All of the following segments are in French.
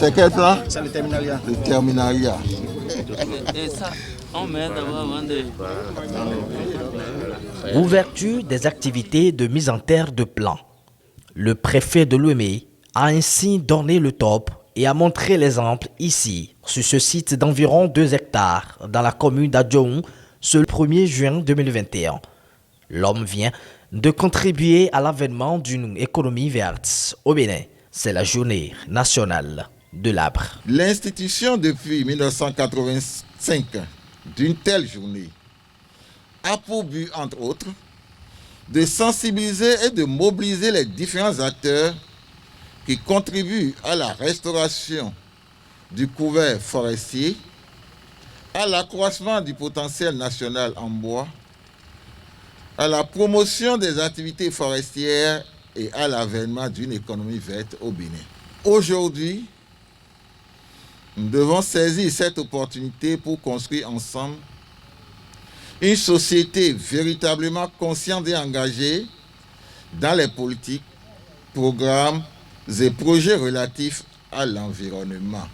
C'est quel plan? C'est le terminaliat. Le terminaliat. Et ça, on met d'abord avant de... Ouverture des activités de mise en terre de plan. Le préfet de Lomé a ainsi donné le top et a montré l'exemple ici, sur ce site d'environ 2 hectares, dans la commune d'Adjoum, ce 1er juin 2021. L'homme vient de contribuer à l'avènement d'une économie verte au Bénin. C'est la journée nationale de l'arbre. L'institution depuis 1985 d'une telle journée a pour but, entre autres, de sensibiliser et de mobiliser les différents acteurs qui contribuent à la restauration du couvert forestier, à l'accroissement du potentiel national en bois, à la promotion des activités forestières et à l'avènement d'une économie verte au Bénin. Aujourd'hui, nous devons saisir cette opportunité pour construire ensemble une société véritablement consciente et engagée dans les politiques, programmes et projets relatifs à l'environnement.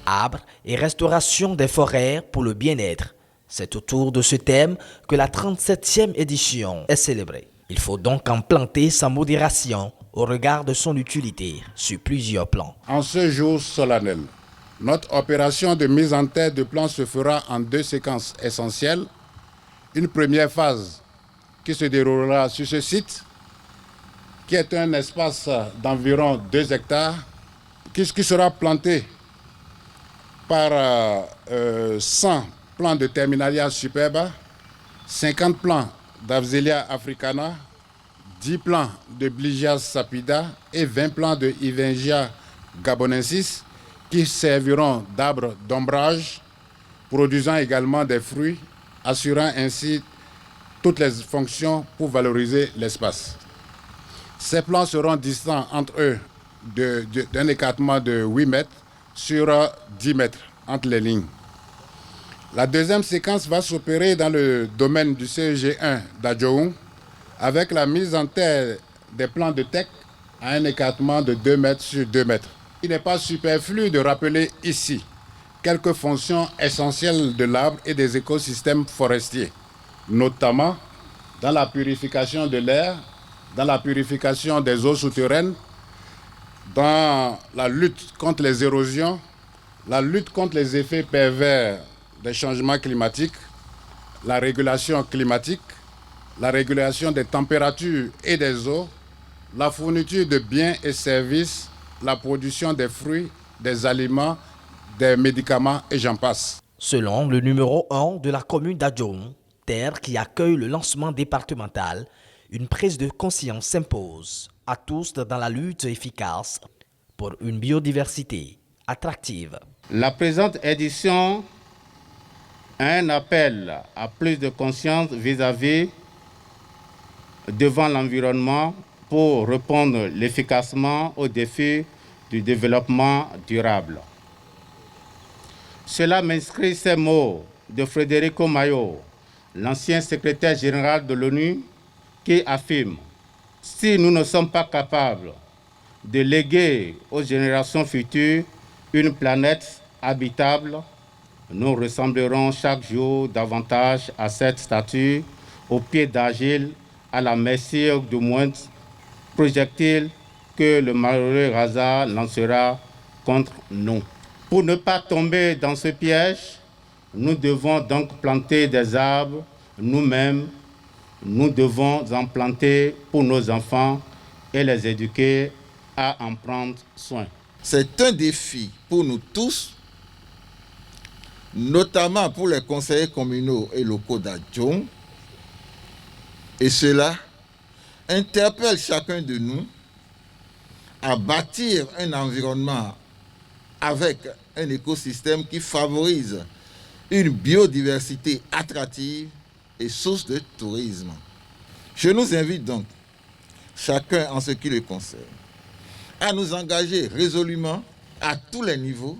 Arbres et restauration des forêts pour le bien-être. C'est autour de ce thème que la 37e édition est célébrée. Il faut donc en planter sans modération au regard de son utilité sur plusieurs plans. En ce jour solennel, notre opération de mise en terre de plan se fera en 2 séquences essentielles. Une première phase qui se déroulera sur ce site, qui est un espace d'environ 2 hectares, qui sera planté par 100 plants de Terminalia superba, 50 plants d'Afzelia africana, 10 plants de Bligia sapida et 20 plants de Ivengia gabonensis, qui serviront d'arbres d'ombrage, produisant également des fruits, assurant ainsi toutes les fonctions pour valoriser l'espace. Ces plants seront distants entre eux d'un écartement de 8 mètres sur 10 mètres entre les lignes. La deuxième séquence va s'opérer dans le domaine du CEG1 d'Adjoum avec la mise en terre des plants de teck à un écartement de 2 mètres sur 2 mètres. Il n'est pas superflu de rappeler ici quelques fonctions essentielles de l'arbre et des écosystèmes forestiers, notamment dans la purification de l'air, dans la purification des eaux souterraines, dans la lutte contre les érosions, la lutte contre les effets pervers des changements climatiques, la régulation climatique, la régulation des températures et des eaux, la fourniture de biens et services, la production des fruits, des aliments, des médicaments et j'en passe. Selon le numéro 1 de la commune d'Adjoum, terre qui accueille le lancement départemental, une prise de conscience s'impose à tous dans la lutte efficace pour une biodiversité attractive. La présente édition a un appel à plus de conscience vis-à-vis devant l'environnement pour répondre efficacement aux défis du développement durable. Cela m'inscrit ces mots de Federico Mayo, l'ancien secrétaire général de l'ONU, qui affirme « Si nous ne sommes pas capables de léguer aux générations futures une planète habitable, nous ressemblerons chaque jour davantage à cette statue au pied d'Agile, à la merci du moindre projectile que le malheureux hasard lancera contre nous. » Pour ne pas tomber dans ce piège, nous devons donc planter des arbres nous-mêmes. Nous devons en planter pour nos enfants et les éduquer à en prendre soin. C'est un défi pour nous tous, notamment pour les conseillers communaux et locaux d'Adjoum. Et cela interpelle chacun de nous à bâtir un environnement avec un écosystème qui favorise une biodiversité attractive et source de tourisme. Je nous invite donc, chacun en ce qui le concerne, à nous engager résolument à tous les niveaux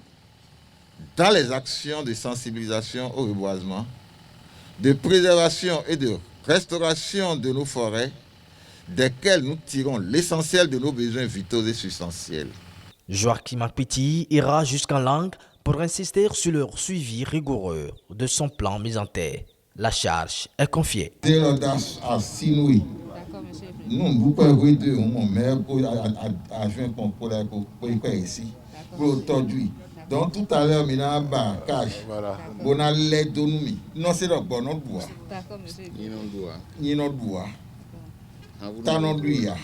dans les actions de sensibilisation au reboisement, de préservation et de restauration de nos forêts, desquelles nous tirons l'essentiel de nos besoins vitaux et substantiels. Joachim Akpiti ira jusqu'en langue pour insister sur le suivi rigoureux de son plan mis en terre. La charge est confiée. C'est l'audace à Sinoui. Nous, vous pouvez dire, mon maire, pour adjoint pour ici, pour aujourd'hui. Donc tout à l'heure, il y a un cash. On a l'aide de nous. Non, c'est le bon bois. D'accord, monsieur. Ni notre bois. T'as notre bois.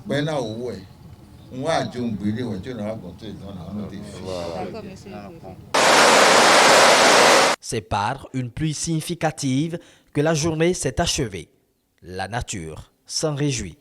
Ben là, ouais. On va à John Brûlé, on va raconter dans notre défi. D'accord, monsieur. C'est par une pluie significative que la journée s'est achevée. La nature s'en réjouit.